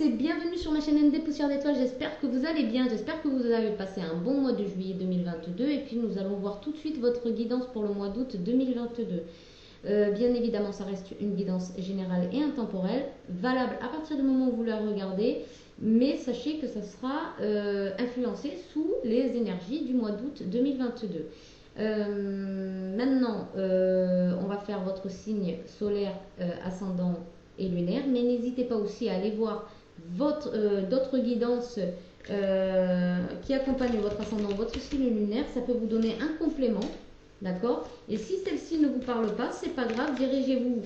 et bienvenue sur ma chaîne ND Poussière d'étoiles, j'espère que vous allez bien, j'espère que vous avez passé un bon mois de juillet 2022 et puis nous allons voir tout de suite votre guidance pour le mois d'août 2022. Bien évidemment ça reste une guidance générale et intemporelle, valable à partir du moment où vous la regardez, mais sachez que ça sera influencé sous les énergies du mois d'août 2022. Maintenant, on va faire votre signe solaire, ascendant et lunaire, mais n'hésitez pas aussi à aller voir d'autres guidances qui accompagnent votre ascendant, votre signe lunaire. Ça peut vous donner un complément, d'accord? Et si celle-ci ne vous parle pas, c'est pas grave, dirigez-vous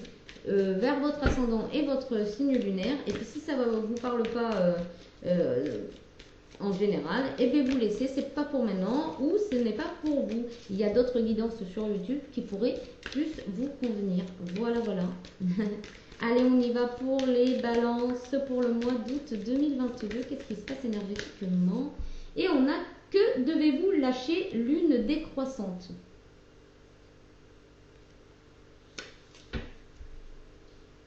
vers votre ascendant et votre signe lunaire. Et puis si ça ne vous parle pas en général, et bien vous laissez, c'est pas pour maintenant ou ce n'est pas pour vous. Il y a d'autres guidances sur YouTube qui pourraient plus vous convenir. Voilà, voilà. Allez, on y va pour les balances pour le mois d'août 2022. Qu'est-ce qui se passe énergétiquement? Et on a que devez-vous lâcher, lune décroissante.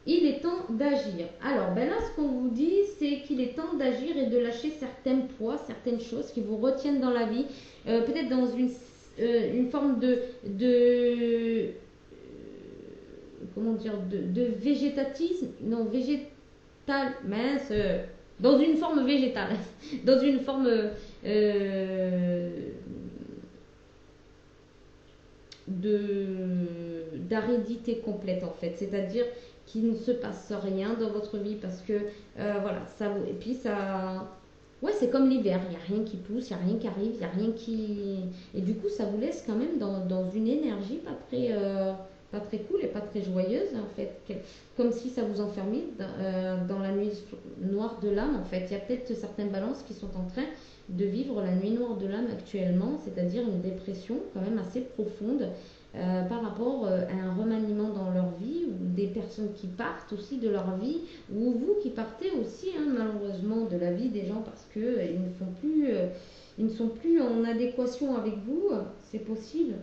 Il est temps d'agir. Alors, ben là, ce qu'on vous dit, c'est qu'il est temps d'agir et de lâcher certains poids, certaines choses qui vous retiennent dans la vie. Peut-être dans une forme comment dire, de végétatisme, non, végétal, mince, dans une forme végétale, dans une forme d'aridité complète en fait, c'est-à-dire qu'il ne se passe rien dans votre vie parce que voilà, ça vous, et puis ça, ouais, c'est comme l'hiver, il n'y a rien qui pousse, il n'y a rien qui arrive, il n'y a rien qui, et du coup ça vous laisse quand même dans une énergie pas très cool et pas très joyeuse en fait, comme si ça vous enfermait dans la nuit noire de l'âme en fait. Il y a peut-être certaines balances qui sont en train de vivre la nuit noire de l'âme actuellement, c'est-à-dire une dépression quand même assez profonde par rapport à un remaniement dans leur vie, ou des personnes qui partent aussi de leur vie, ou vous qui partez aussi malheureusement de la vie des gens parce que ils ne sont plus en adéquation avec vous, c'est possible.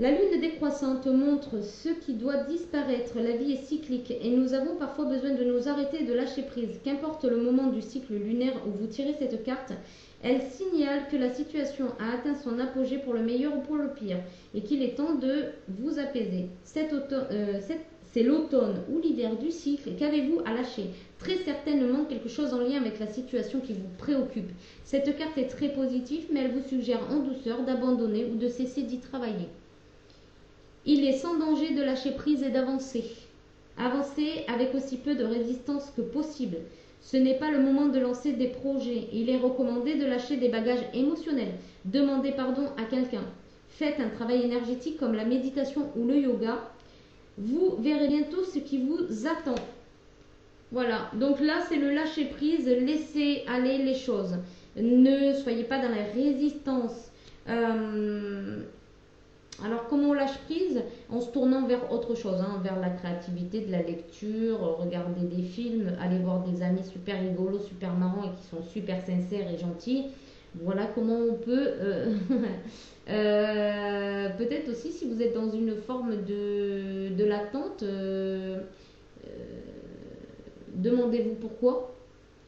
La lune décroissante montre ce qui doit disparaître. La vie est cyclique et nous avons parfois besoin de nous arrêter et de lâcher prise. Qu'importe le moment du cycle lunaire où vous tirez cette carte, elle signale que la situation a atteint son apogée pour le meilleur ou pour le pire et qu'il est temps de vous apaiser. C'est l'automne ou l'hiver du cycle. Qu'avez-vous à lâcher? Très certainement quelque chose en lien avec la situation qui vous préoccupe. Cette carte est très positive, mais elle vous suggère en douceur d'abandonner ou de cesser d'y travailler. Il est sans danger de lâcher prise et d'avancer. Avancer avec aussi peu de résistance que possible. Ce n'est pas le moment de lancer des projets. Il est recommandé de lâcher des bagages émotionnels. Demandez pardon à quelqu'un. Faites un travail énergétique comme la méditation ou le yoga. Vous verrez bientôt ce qui vous attend. Voilà, donc là c'est le lâcher prise, laissez aller les choses. Ne soyez pas dans la résistance. Alors, comment on lâche prise? En se tournant vers autre chose, vers la créativité, de la lecture, regarder des films, aller voir des amis super rigolos, super marrants et qui sont super sincères et gentils. Voilà comment on peut... peut-être aussi si vous êtes dans une forme de l'attente, demandez-vous pourquoi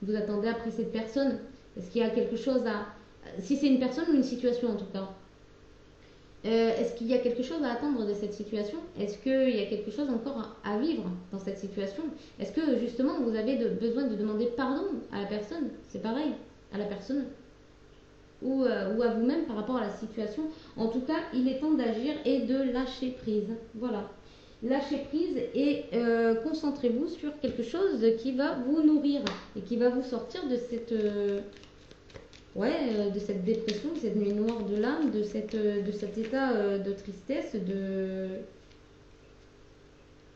vous attendez après cette personne. Est-ce qu'il y a quelque chose à... Si c'est une personne ou une situation en tout cas. Est-ce qu'il y a quelque chose à attendre de cette situation? Est-ce qu'il y a quelque chose encore à vivre dans cette situation? Est-ce que justement vous avez besoin de demander pardon à la personne? C'est pareil, à la personne ou à vous-même par rapport à la situation. En tout cas, il est temps d'agir et de lâcher prise. Voilà. Lâchez prise et concentrez-vous sur quelque chose qui va vous nourrir et qui va vous sortir de cette... de cette dépression, de cette nuit noire de l'âme, de cet état de tristesse,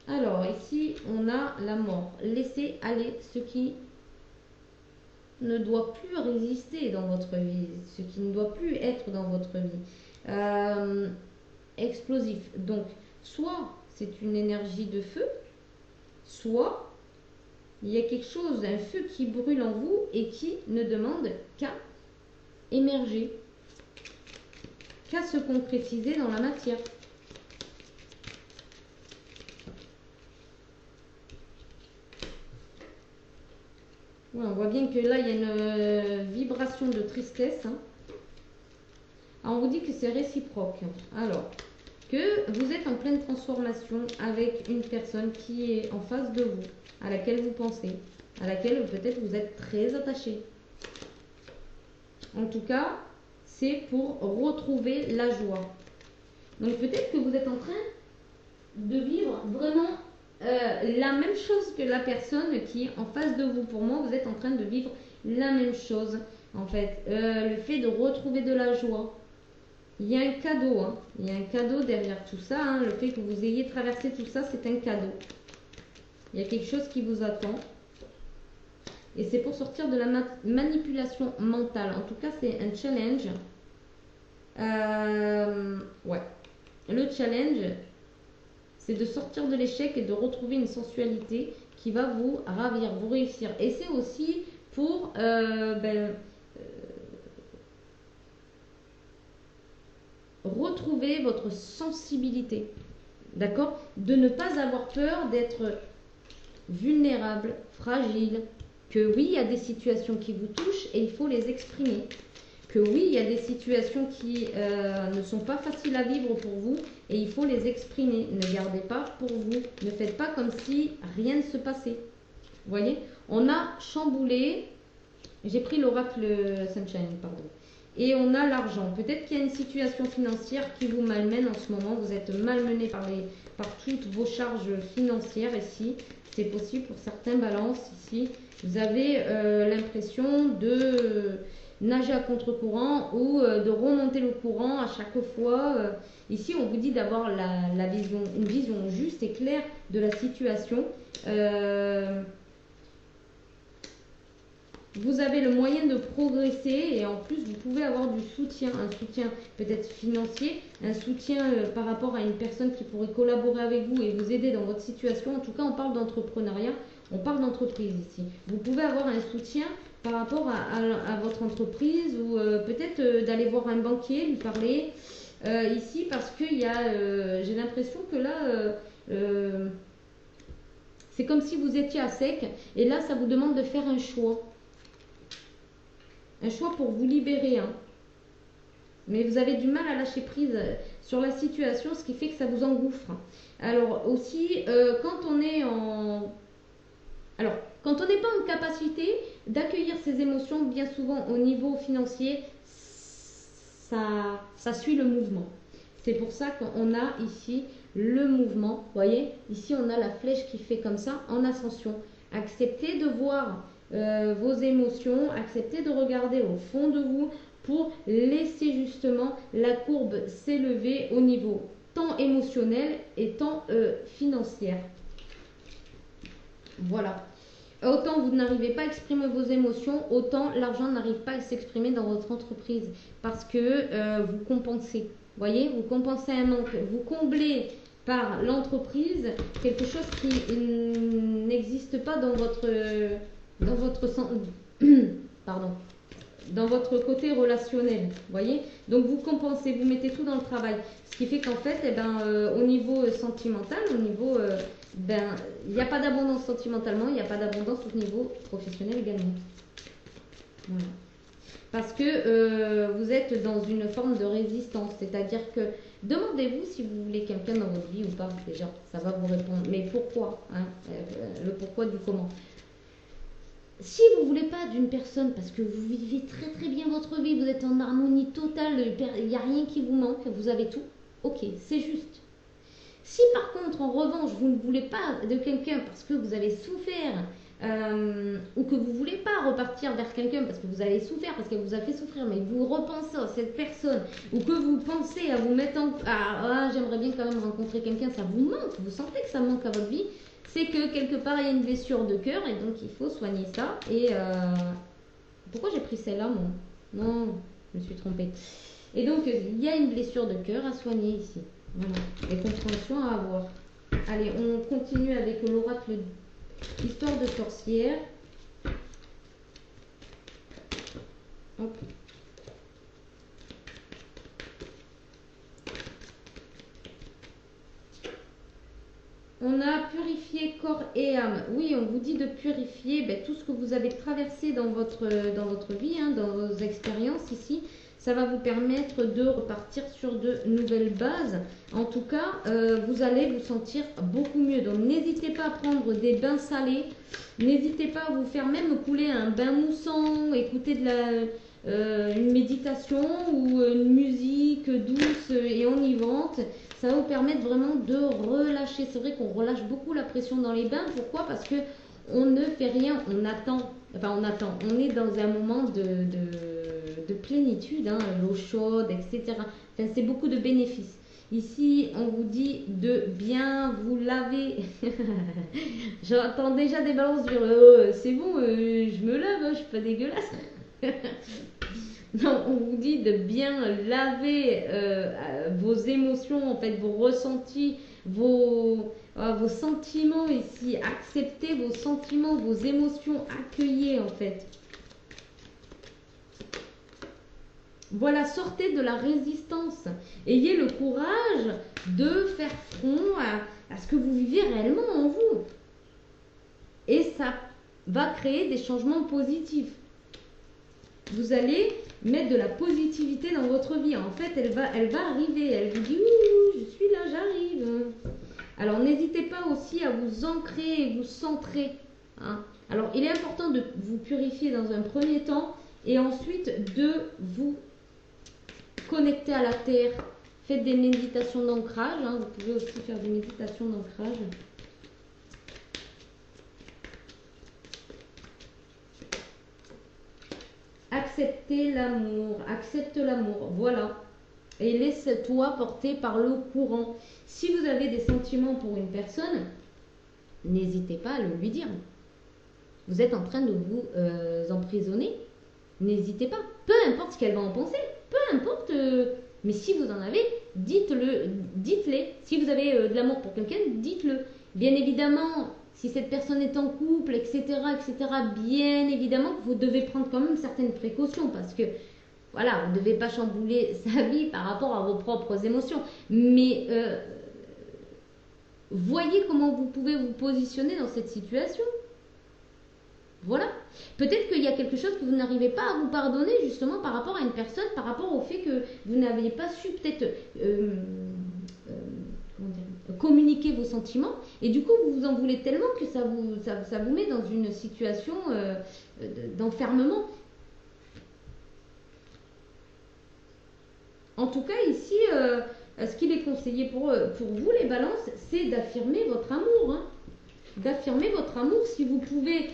Alors, ici, on a la mort. Laissez aller ce qui ne doit plus résister dans votre vie, ce qui ne doit plus être dans votre vie. Explosif. Donc, soit c'est une énergie de feu, soit il y a quelque chose, un feu qui brûle en vous et qui ne demande qu'à émerger, qu'à se concrétiser dans la matière. Ouais, on voit bien que là, il y a une vibration de tristesse. Hein. Alors, on vous dit que c'est réciproque. Alors, que vous êtes en pleine transformation avec une personne qui est en face de vous, à laquelle vous pensez, à laquelle peut-être vous êtes très attaché. En tout cas, c'est pour retrouver la joie. Donc peut-être que vous êtes en train de vivre vraiment la même chose que la personne qui est en face de vous. Pour moi, vous êtes en train de vivre la même chose. En fait, le fait de retrouver de la joie. Il y a un cadeau, hein. Il y a un cadeau derrière tout ça. Hein. Le fait que vous ayez traversé tout ça, c'est un cadeau. Il y a quelque chose qui vous attend. Et c'est pour sortir de la manipulation mentale. En tout cas, c'est un challenge. Ouais. Le challenge, c'est de sortir de l'échec et de retrouver une sensualité qui va vous ravir, vous réussir. Et c'est aussi pour retrouver votre sensibilité. D'accord? De ne pas avoir peur d'être vulnérable, fragile. Que oui, il y a des situations qui vous touchent et il faut les exprimer. Que oui, il y a des situations qui ne sont pas faciles à vivre pour vous et il faut les exprimer. Ne gardez pas pour vous. Ne faites pas comme si rien ne se passait. Vous voyez? On a chamboulé. J'ai pris l'oracle Sunshine, pardon. Et on a l'argent. Peut-être qu'il y a une situation financière qui vous malmène en ce moment. Vous êtes malmené par toutes vos charges financières ici. C'est possible pour certains balances ici. Vous avez l'impression de nager à contre-courant ou de remonter le courant à chaque fois. Ici, on vous dit d'avoir une vision juste et claire de la situation. Vous avez le moyen de progresser et en plus, vous pouvez avoir du soutien, un soutien peut-être financier, un soutien par rapport à une personne qui pourrait collaborer avec vous et vous aider dans votre situation. En tout cas, on parle d'entrepreneuriat, on parle d'entreprise ici. Vous pouvez avoir un soutien par rapport à votre entreprise ou peut-être d'aller voir un banquier, lui parler ici parce que j'ai l'impression que là, c'est comme si vous étiez à sec et là, ça vous demande de faire un choix. Un choix pour vous libérer. Hein. Mais vous avez du mal à lâcher prise sur la situation, ce qui fait que ça vous engouffre. Alors aussi, quand on n'est pas en capacité d'accueillir ses émotions, bien souvent au niveau financier, ça suit le mouvement. C'est pour ça qu'on a ici le mouvement. Vous voyez, ici on a la flèche qui fait comme ça en ascension. Acceptez de voir vos émotions, acceptez de regarder au fond de vous pour laisser justement la courbe s'élever au niveau tant émotionnel et tant financier. Voilà. Autant vous n'arrivez pas à exprimer vos émotions, autant l'argent n'arrive pas à s'exprimer dans votre entreprise parce que vous compensez. Voyez, vous compensez un manque, vous comblez par l'entreprise quelque chose qui n'existe pas dans votre côté relationnel, voyez. Donc vous compensez, vous mettez tout dans le travail, ce qui fait qu'en fait, au niveau sentimental, il n'y a pas d'abondance sentimentalement, il n'y a pas d'abondance au niveau professionnel également. Voilà. Parce que vous êtes dans une forme de résistance, c'est-à-dire que demandez-vous si vous voulez quelqu'un dans votre vie ou pas, déjà, ça va vous répondre. Mais pourquoi, hein, le pourquoi du comment. Si vous ne voulez pas d'une personne parce que vous vivez très très bien votre vie, vous êtes en harmonie totale, il n'y a rien qui vous manque, vous avez tout, ok, c'est juste. Si par contre, en revanche, vous ne voulez pas de quelqu'un parce que vous avez souffert ou que vous ne voulez pas repartir vers quelqu'un parce que vous avez souffert, parce qu'elle vous a fait souffrir, mais vous repensez à cette personne ou que vous pensez à vous mettre j'aimerais bien quand même rencontrer quelqu'un, ça vous manque, vous sentez que ça manque à votre vie, c'est que quelque part il y a une blessure de cœur et donc il faut soigner ça. Et pourquoi j'ai pris celle-là, moi? Non, je me suis trompée. Et donc il y a une blessure de cœur à soigner ici. Voilà, les compréhensions à avoir. Allez, on continue avec l'oracle Histoire de sorcière. Hop. On a purifié corps et âme. Oui, on vous dit de purifier tout ce que vous avez traversé dans votre vie, hein, dans vos expériences ici. Ça va vous permettre de repartir sur de nouvelles bases. En tout cas, vous allez vous sentir beaucoup mieux. Donc, n'hésitez pas à prendre des bains salés. N'hésitez pas à vous faire même couler un bain moussant, écouter une méditation ou une musique douce et enivrante. Ça va vous permettre vraiment de relâcher. C'est vrai qu'on relâche beaucoup la pression dans les bains. Pourquoi? Parce que on ne fait rien, on attend. Enfin, on attend. On est dans un moment de plénitude, hein, l'eau chaude, etc. Enfin, c'est beaucoup de bénéfices. Ici, on vous dit de bien vous laver. J'entends déjà des balances dire c'est bon, je me lave, je suis pas dégueulasse. Non, on vous dit de bien laver vos émotions, en fait, vos ressentis, vos sentiments ici. Acceptez vos sentiments, vos émotions, accueillez en fait. Voilà, sortez de la résistance. Ayez le courage de faire front à ce que vous vivez réellement en vous. Et ça va créer des changements positifs. Vous allez mettre de la positivité dans votre vie. En fait, elle va arriver. Elle vous dit, ouh, je suis là, j'arrive. Alors, n'hésitez pas aussi à vous ancrer et vous centrer. Hein. Alors, il est important de vous purifier dans un premier temps et ensuite de vous connecter à la terre. Faites des méditations d'ancrage. Hein. Vous pouvez aussi faire des méditations d'ancrage. Acceptez l'amour, accepte l'amour, voilà. Et laisse-toi porter par le courant. Si vous avez des sentiments pour une personne, n'hésitez pas à le lui dire. Vous êtes en train de vous emprisonner. N'hésitez pas. Peu importe ce qu'elle va en penser, peu importe. Mais si vous en avez, dites-les. Si vous avez de l'amour pour quelqu'un, dites-le. Bien évidemment, si cette personne est en couple, etc., bien évidemment que vous devez prendre quand même certaines précautions parce que, voilà, vous ne devez pas chambouler sa vie par rapport à vos propres émotions. Mais voyez comment vous pouvez vous positionner dans cette situation. Voilà. Peut-être qu'il y a quelque chose que vous n'arrivez pas à vous pardonner justement par rapport à une personne, par rapport au fait que vous n'aviez pas su peut-être communiquer vos sentiments et du coup vous vous en voulez tellement que ça vous met dans une situation d'enfermement. En tout cas ici, ce qu'il est conseillé pour vous les balances, c'est d'affirmer votre amour. Hein. D'affirmer votre amour. Si vous pouvez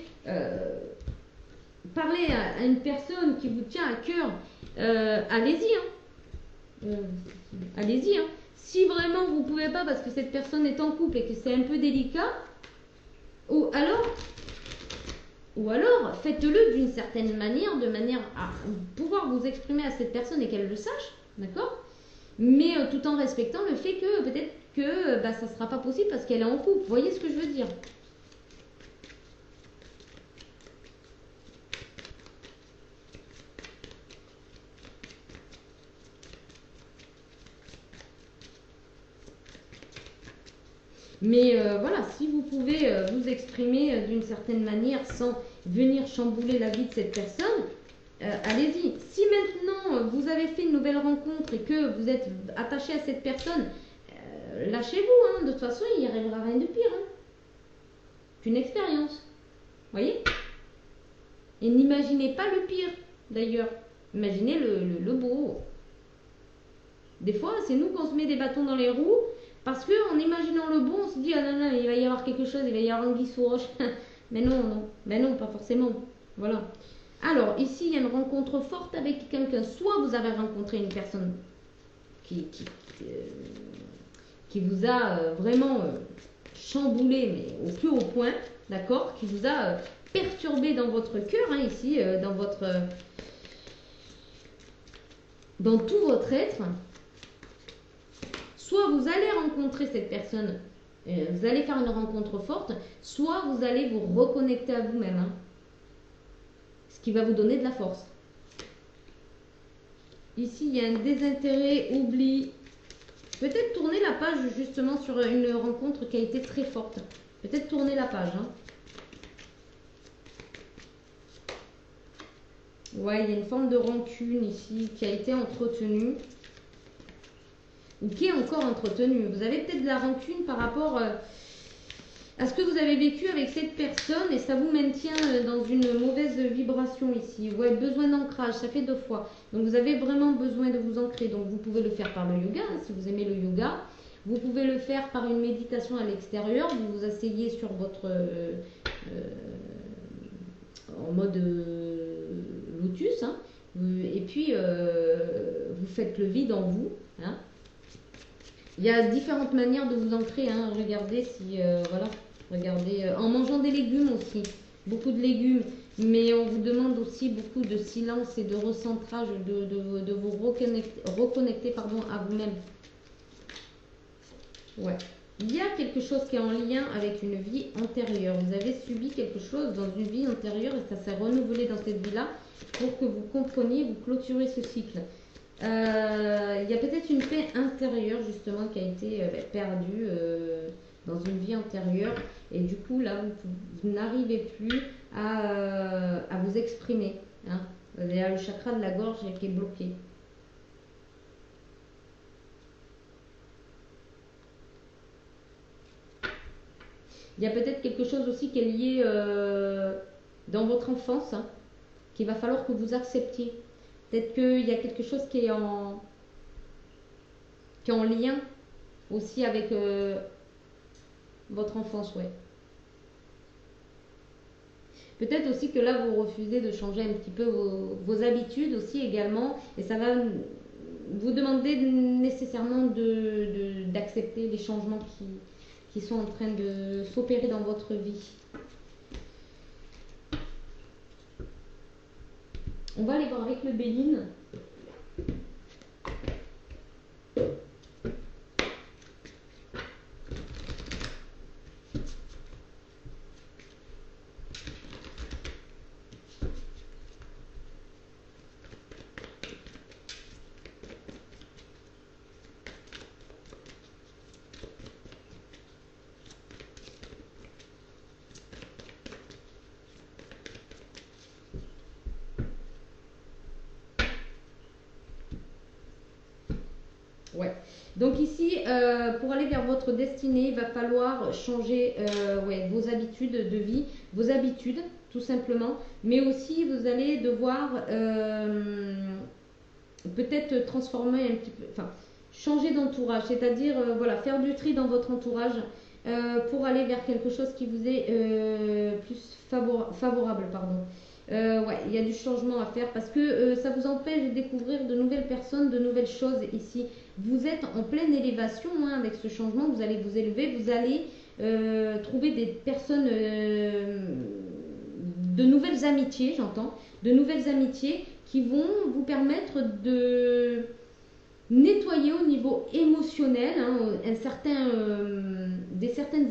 parler à une personne qui vous tient à cœur, allez-y. Hein. Allez-y. Hein. Si vraiment vous ne pouvez pas parce que cette personne est en couple et que c'est un peu délicat, ou alors faites-le d'une certaine manière, de manière à pouvoir vous exprimer à cette personne et qu'elle le sache, d'accord? Mais tout en respectant le fait que peut-être que ça ne sera pas possible parce qu'elle est en couple. Vous voyez ce que je veux dire? Mais voilà, si vous pouvez vous exprimer d'une certaine manière sans venir chambouler la vie de cette personne, allez-y. Si maintenant vous avez fait une nouvelle rencontre et que vous êtes attaché à cette personne, lâchez-vous. Hein. De toute façon, il n'y arrivera rien de pire. Hein. Qu'une expérience. Voyez? Et n'imaginez pas le pire, d'ailleurs. Imaginez le beau. Des fois, c'est nous qu'on se met des bâtons dans les roues. Parce qu'en imaginant le bon, on se dit, ah non, non, il va y avoir quelque chose, il va y avoir anguille sous roche. Mais non, non, ben non, pas forcément. Voilà. Alors, ici, il y a une rencontre forte avec quelqu'un. Soit vous avez rencontré une personne qui vous a vraiment chamboulé, mais au plus haut point, d'accord, qui vous a perturbé dans votre cœur, hein, ici, dans tout votre être. Soit vous allez rencontrer cette personne, vous allez faire une rencontre forte, soit vous allez vous reconnecter à vous-même. Hein, ce qui va vous donner de la force. Ici, il y a un désintérêt, oubli. Peut-être tourner la page justement sur une rencontre qui a été très forte. Peut-être tourner la page. Hein. Ouais, il y a une forme de rancune ici qui a été entretenue. Ou qui est encore entretenue. Vous avez peut-être de la rancune par rapport à ce que vous avez vécu avec cette personne et ça vous maintient dans une mauvaise vibration ici. Ouais, besoin d'ancrage, ça fait 2 fois. Donc vous avez vraiment besoin de vous ancrer. Donc vous pouvez le faire par le yoga, hein, si vous aimez le yoga. Vous pouvez le faire par une méditation à l'extérieur. Vous vous asseyez sur votre... en mode lotus. Hein, et puis vous faites le vide en vous. Hein. Il y a différentes manières de vous ancrer. Hein. Regardez si... voilà. Regardez, en mangeant des légumes aussi, beaucoup de légumes, mais on vous demande aussi beaucoup de silence et de recentrage, de vous reconnecter pardon, à vous-même. Ouais. Il y a quelque chose qui est en lien avec une vie antérieure. Vous avez subi quelque chose dans une vie antérieure et ça s'est renouvelé dans cette vie-là pour que vous compreniez, vous clôturez ce cycle. Il y a peut-être une paix intérieure justement qui a été perdue dans une vie antérieure et du coup là vous n'arrivez plus à vous exprimer. Hein. Il y a le chakra de la gorge qui est bloqué. Il y a peut-être quelque chose aussi qui est lié dans votre enfance, hein, qu'il va falloir que vous acceptiez. Peut-être qu'il y a quelque chose qui est en lien aussi avec votre enfance, ouais. Peut-être aussi que là, vous refusez de changer un petit peu vos habitudes aussi également. Et ça va vous demander nécessairement d'accepter les changements qui sont en train de s'opérer dans votre vie. On va aller voir avec le Béline. Ouais. Donc ici, pour aller vers votre destinée, il va falloir changer vos habitudes de vie, vos habitudes tout simplement, mais aussi vous allez devoir peut-être transformer un petit peu, enfin changer d'entourage, c'est-à-dire voilà, faire du tri dans votre entourage pour aller vers quelque chose qui vous est plus favorable, pardon. Ouais, il y a du changement à faire parce que ça vous empêche de découvrir de nouvelles personnes, de nouvelles choses ici. Vous êtes en pleine élévation hein, avec ce changement, vous allez vous élever, vous allez trouver des personnes, de nouvelles amitiés, j'entends, de nouvelles amitiés qui vont vous permettre de nettoyer au niveau émotionnel, hein, certaines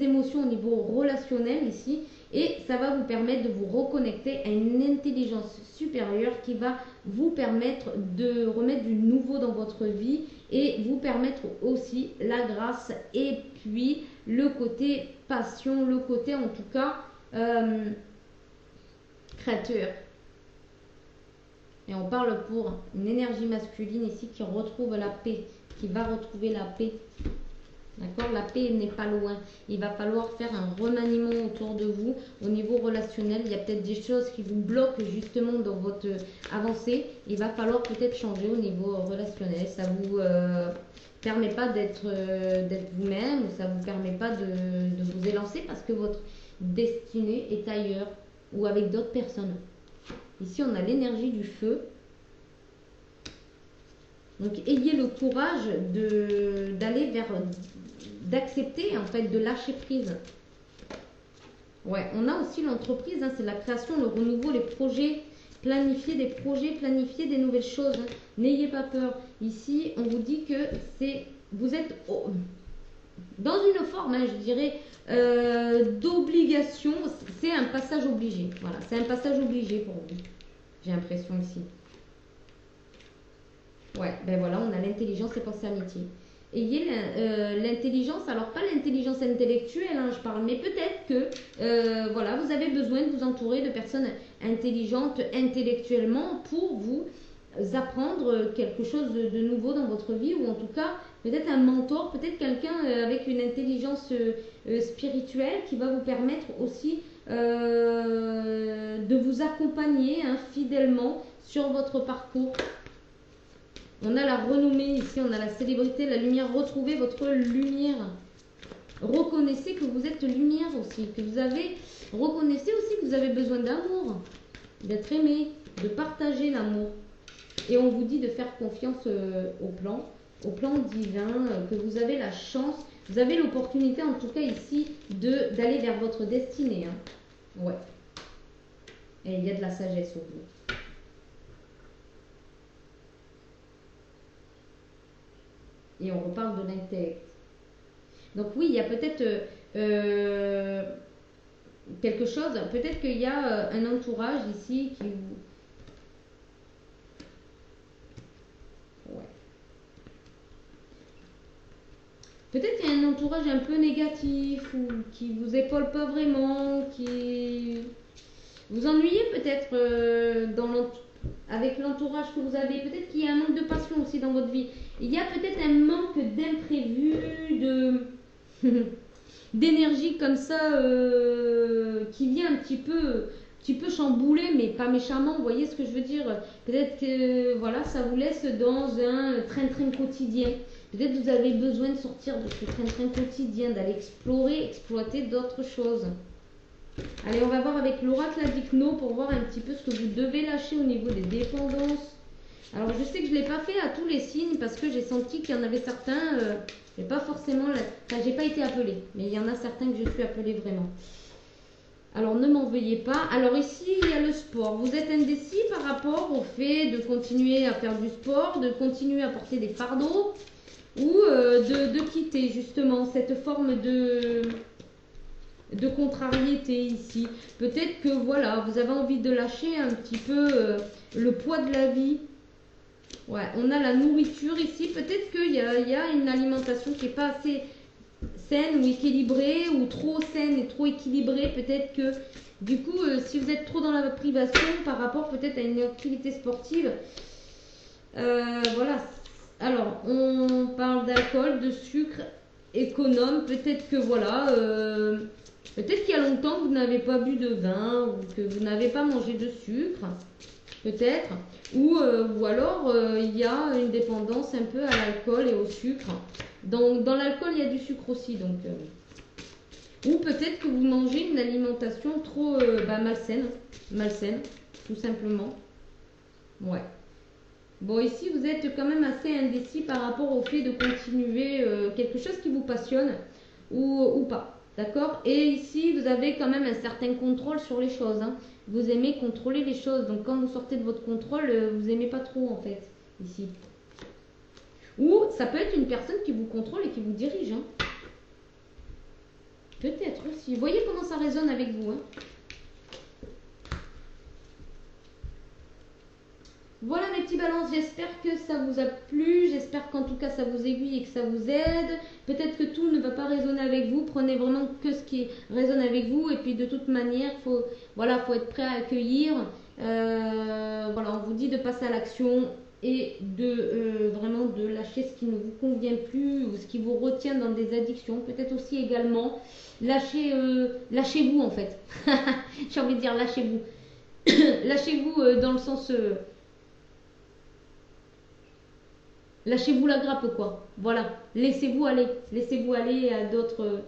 émotions au niveau relationnel ici, et ça va vous permettre de vous reconnecter à une intelligence supérieure qui va vous permettre de remettre du nouveau dans votre vie et vous permettre aussi la grâce et puis le côté passion, le côté en tout cas créateur. Et on parle pour une énergie masculine ici qui retrouve la paix, qui va retrouver la paix. D'accord? La paix n'est pas loin. Il va falloir faire un remaniement autour de vous. Au niveau relationnel, il y a peut-être des choses qui vous bloquent justement dans votre avancée. Il va falloir peut-être changer au niveau relationnel. Ça ne vous permet pas d'être vous-même, ou ça ne vous permet pas de vous élancer parce que votre destinée est ailleurs ou avec d'autres personnes. Ici, on a l'énergie du feu. Donc, ayez le courage d'aller vers, d'accepter, en fait, de lâcher prise. Ouais, on a aussi l'entreprise, hein, c'est la création, le renouveau, les projets, planifier des projets, planifier des nouvelles choses. Hein. N'ayez pas peur. Ici, on vous dit que vous êtes dans une forme, hein, je dirais, d'obligation. C'est un passage obligé. Voilà, c'est un passage obligé pour vous. J'ai l'impression ici. Ouais, ben voilà, on a l'intelligence et pensée amitié. ayez l'intelligence, alors pas l'intelligence intellectuelle, hein, je parle, mais peut-être que voilà, vous avez besoin de vous entourer de personnes intelligentes intellectuellement pour vous apprendre quelque chose de nouveau dans votre vie, ou en tout cas peut-être un mentor, peut-être quelqu'un avec une intelligence spirituelle qui va vous permettre aussi de vous accompagner hein, fidèlement sur votre parcours. On a la renommée ici, on a la célébrité, la lumière. Retrouvez votre lumière. Reconnaissez que vous êtes lumière aussi, que vous avez. Reconnaissez aussi que vous avez besoin d'amour, d'être aimé, de partager l'amour. Et on vous dit de faire confiance au plan divin, que vous avez la chance, vous avez l'opportunité en tout cas ici d'aller vers votre destinée. Hein. Ouais. Et il y a de la sagesse au bout. Et on reparle de l'intellect. Donc oui, il y a peut-être quelque chose, peut-être qu'il y a un entourage ici qui vous... Ouais. Peut-être qu'il y a un entourage un peu négatif ou qui vous épaule pas vraiment, qui... Vous ennuyez peut-être avec l'entourage que vous avez. Peut-être qu'il y a un manque de passion aussi dans votre vie. Il y a peut-être un manque d'imprévu, d'énergie comme ça qui vient un petit peu chambouler, mais pas méchamment. Vous voyez ce que je veux dire? Peut-être que voilà, ça vous laisse dans un train-train quotidien. Peut-être que vous avez besoin de sortir de ce train-train quotidien, d'aller explorer, exploiter d'autres choses. Allez, on va voir avec l'oracle Adikno pour voir un petit peu ce que vous devez lâcher au niveau des dépendances. Alors, je sais que je ne l'ai pas fait à tous les signes parce que j'ai senti qu'il y en avait certains, j'ai pas forcément, enfin, j'ai pas été appelée, mais il y en a certains que je suis appelée vraiment. Alors, ne m'en veuillez pas. Alors, ici, il y a le sport. Vous êtes indécis par rapport au fait de continuer à faire du sport, de continuer à porter des fardeaux ou de quitter justement cette forme de contrariété ici. Peut-être que voilà, vous avez envie de lâcher un petit peu le poids de la vie. Ouais, on a la nourriture ici. Peut-être qu'il y a une alimentation qui n'est pas assez saine ou équilibrée, ou trop saine et trop équilibrée. Peut-être que du coup, si vous êtes trop dans la privation par rapport peut-être à une activité sportive, voilà. Alors, on parle d'alcool, de sucre économe. Peut-être que voilà... peut-être qu'il y a longtemps que vous n'avez pas bu de vin ou que vous n'avez pas mangé de sucre, peut-être. Ou alors il y a une dépendance un peu à l'alcool et au sucre. Dans l'alcool, il y a du sucre aussi. Donc, ou peut-être que vous mangez une alimentation trop malsaine, tout simplement. Ouais. Bon, ici, vous êtes quand même assez indécis par rapport au fait de continuer quelque chose qui vous passionne ou pas. D'accord? Et ici, vous avez quand même un certain contrôle sur les choses. Hein. Vous aimez contrôler les choses. Donc, quand vous sortez de votre contrôle, vous n'aimez pas trop, en fait, ici. Ou ça peut être une personne qui vous contrôle et qui vous dirige. Hein. Peut-être aussi. Vous voyez comment ça résonne avec vous. Hein. Voilà mes petits balances, j'espère que ça vous a plu, j'espère qu'en tout cas ça vous aiguille et que ça vous aide. Peut-être que tout ne va pas résonner avec vous, prenez vraiment que ce qui résonne avec vous et puis de toute manière, faut être prêt à accueillir. On vous dit de passer à l'action et de vraiment de lâcher ce qui ne vous convient plus ou ce qui vous retient dans des addictions. Peut-être aussi également lâchez-vous en fait. J'ai envie de dire lâchez-vous. Lâchez-vous dans le sens... lâchez-vous la grappe, quoi. Voilà. Laissez-vous aller. Laissez-vous aller à d'autres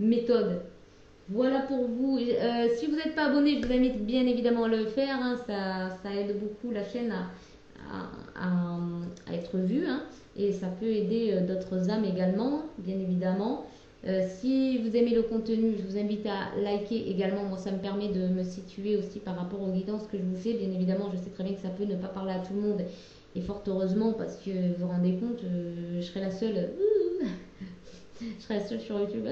méthodes. Voilà pour vous. Si vous n'êtes pas abonné, je vous invite bien évidemment à le faire. Hein. Ça aide beaucoup la chaîne à être vue. Hein. Et ça peut aider d'autres âmes également, bien évidemment. Si vous aimez le contenu, je vous invite à liker également. Moi, ça me permet de me situer aussi par rapport aux guidances que je vous fais. Bien évidemment, je sais très bien que ça peut ne pas parler à tout le monde. Et fort heureusement, parce que vous vous rendez compte, je serai la seule. Je serai la seule sur YouTube.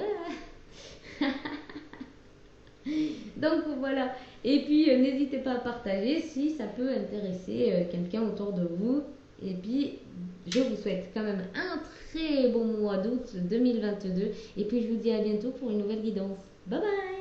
Donc voilà. Et puis n'hésitez pas à partager si ça peut intéresser quelqu'un autour de vous. Et puis je vous souhaite quand même un très bon mois d'août 2022. Et puis je vous dis à bientôt pour une nouvelle guidance. Bye bye.